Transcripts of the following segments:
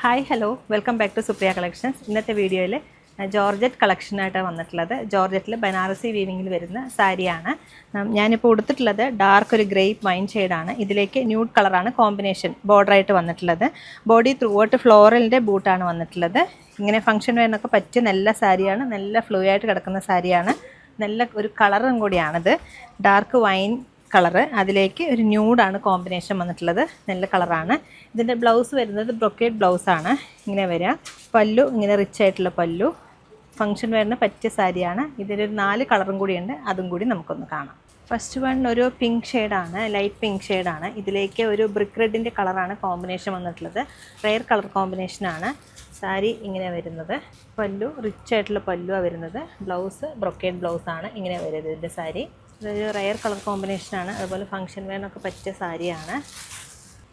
Hi hello welcome back to Supriya Collections. ഇന്നത്തെ വീഡിയോയിൽ georgette കളക്ഷനായിട്ട് വന്നിട്ടുള്ളത് ജോർജറ്റിൽ ബനാറസി വീവിങ്ങിൽ വരുന്ന സാരിയാണ്. ഞാനിപ്പോൾ ഉടുത്തിട്ടുള്ളത് ഡാർക്ക് ഒരു ഗ്രേപ്പ് വൈൻ ഷെയ്ഡാണ്. ഇതിലേക്ക് ന്യൂഡ് കളറാണ് കോമ്പിനേഷൻ ബോർഡറായിട്ട് വന്നിട്ടുള്ളത്. ബോഡി ത്രൂ ഔട്ട് ഫ്ലോറലിൻ്റെ ബൂട്ടാണ് വന്നിട്ടുള്ളത്. ഇങ്ങനെ ഫംഗ്ഷൻ വേണമൊക്കെ പറ്റിയ നല്ല സാരിയാണ്. നല്ല ഫ്ലൂ ആയിട്ട് കിടക്കുന്ന സാരിയാണ്. നല്ല ഒരു കളറും കൂടിയാണിത്. ഡാർക്ക് വൈൻ കളറ്, അതിലേക്ക് ഒരു ന്യൂഡാണ് കോമ്പിനേഷൻ വന്നിട്ടുള്ളത്. നല്ല കളറാണ്. ഇതിൻ്റെ ബ്ലൗസ് വരുന്നത് ബ്രൊക്കേഡ് ബ്ലൗസാണ്. ഇങ്ങനെ വരിക. പല്ലു ഇങ്ങനെ റിച്ച് ആയിട്ടുള്ള പല്ലു. ഫംഗ്ഷൻ വെയറിന് പറ്റിയ സാരിയാണ്. ഇതിലൊരു 4 കളറും കൂടിയുണ്ട്, അതും കൂടി നമുക്കൊന്ന് കാണാം. ഫസ്റ്റ് വൺ ഒരു പിങ്ക് ഷെയ്ഡാണ്, ലൈറ്റ് പിങ്ക് ഷെയ്ഡാണ്. ഇതിലേക്ക് ഒരു ബ്രിക്ക് റെഡിൻ്റെ കളറാണ് കോമ്പിനേഷൻ വന്നിട്ടുള്ളത്. റെയർ കളർ കോമ്പിനേഷനാണ്. സാരി ഇങ്ങനെ വരുന്നത്. പല്ലു റിച്ച് ആയിട്ടുള്ള പല്ലുവാണ് വരുന്നത്. ബ്ലൗസ് ബ്രൊക്കേഡ് ബ്ലൗസാണ് ഇങ്ങനെ വരുന്നത്. ഇതിൻ്റെ സാരി ഇതൊരു റെയർ കളർ കോമ്പിനേഷനാണ്. അതുപോലെ ഫംഗ്ഷൻ വെയറിനൊക്കെ പറ്റിയ സാരിയാണ്.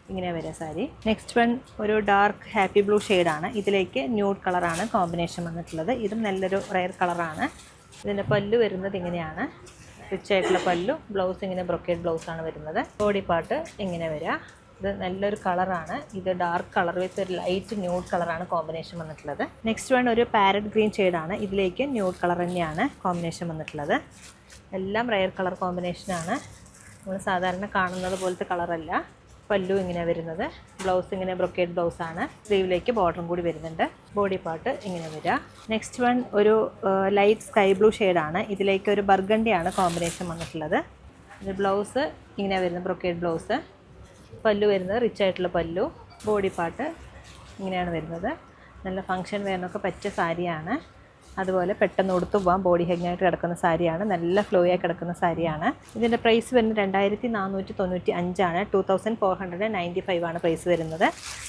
ഇങ്ങനെ വരിക സാരി. നെക്സ്റ്റ് വൺ ഒരു ഡാർക്ക് ഹാപ്പി ബ്ലൂ ഷെയ്ഡാണ്. ഇതിലേക്ക് ന്യൂഡ് കളറാണ് കോമ്പിനേഷൻ വന്നിട്ടുള്ളത്. ഇതും നല്ലൊരു റെയർ കളറാണ്. ഇതിൻ്റെ പല്ലു വരുന്നത് ഇങ്ങനെയാണ്, റിച്ച് ആയിട്ടുള്ള പല്ലു. ബ്ലൗസ് ഇങ്ങനെ ബ്രൊക്കേഡ് ബ്ലൗസാണ് വരുന്നത്. ബോഡി പാർട്ട് ഇങ്ങനെ വരിക. ഇത് നല്ലൊരു കളറാണ്. ഇത് ഡാർക്ക് കളർ വിത്ത് ഒരു ലൈറ്റ് ന്യൂഡ് കളറാണ് കോമ്പിനേഷൻ വന്നിട്ടുള്ളത്. നെക്സ്റ്റ് വൺ ഒരു പാരറ്റ് ഗ്രീൻ ഷെയ്ഡാണ്. ഇതിലേക്ക് ന്യൂഡ് കളർ തന്നെയാണ് കോമ്പിനേഷൻ വന്നിട്ടുള്ളത്. എല്ലാം റെയർ കളർ കോമ്പിനേഷനാണ്. നമ്മൾ സാധാരണ കാണുന്നത് പോലത്തെ കളറല്ല. പല്ലു ഇങ്ങനെ വരുന്നത്. ബ്ലൗസ് ഇങ്ങനെ ബ്രൊക്കേഡ് ബ്ലൗസാണ്. സ്ലീവിലേക്ക് ബോർഡറും കൂടി വരുന്നുണ്ട്. ബോഡി പാർട്ട് ഇങ്ങനെ വരിക. നെക്സ്റ്റ് വൺ ഒരു ലൈറ്റ് സ്കൈ ബ്ലൂ ഷെയ്ഡാണ്. ഇതിലേക്ക് ഒരു ബർഗണ്ടിയാണ് കോമ്പിനേഷൻ വന്നിട്ടുള്ളത്. ഇത് ബ്ലൗസ് ഇങ്ങനെ വരുന്ന ബ്രൊക്കേഡ് ബ്ലൗസ്. പല്ലു വരുന്നത് റിച്ച് ആയിട്ടുള്ള പല്ലു. ബോഡി പാർട്ട് ഇങ്ങനെയാണ് വരുന്നത്. നല്ല ഫംഗ്ഷൻ വെയറിനൊക്കെ പറ്റിയ സാരിയാണ്. അതുപോലെ പെട്ടെന്ന് ഉടുത്തു പോകാൻ ബോഡി ഹെഗായിട്ട് കിടക്കുന്ന സാരിയാണ്. നല്ല ഫ്ലോ ആയി കിടക്കുന്ന സാരിയാണ്. ഇതിൻ്റെ പ്രൈസ് വരുന്നത് 2495 2495 ആണ് പ്രൈസ് വരുന്നത്.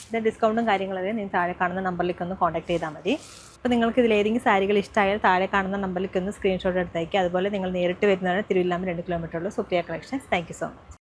ഇതിൻ്റെ ഡിസ്കൗണ്ടും കാര്യങ്ങളൊക്കെ നിങ്ങൾ താഴെ കാണുന്ന നമ്പറിലേക്ക് ഒന്ന് കോൺടാക്ട് ചെയ്താൽ മതി. അപ്പോൾ നിങ്ങൾക്ക് ഇതിലേതെങ്കിലും സാരികൾ ഇഷ്ടമായാൽ താഴെ കാണുന്ന നമ്പറിലേക്ക് ഒന്ന് സ്ക്രീൻഷോട്ട് എടുത്തേക്ക്. അതുപോലെ നിങ്ങൾ നേരിട്ട് വരുന്നതാണ് തിരുവല്ലാമ 2 കിലോമീറ്റർ ഉള്ള Supriya collections. Thank you so much.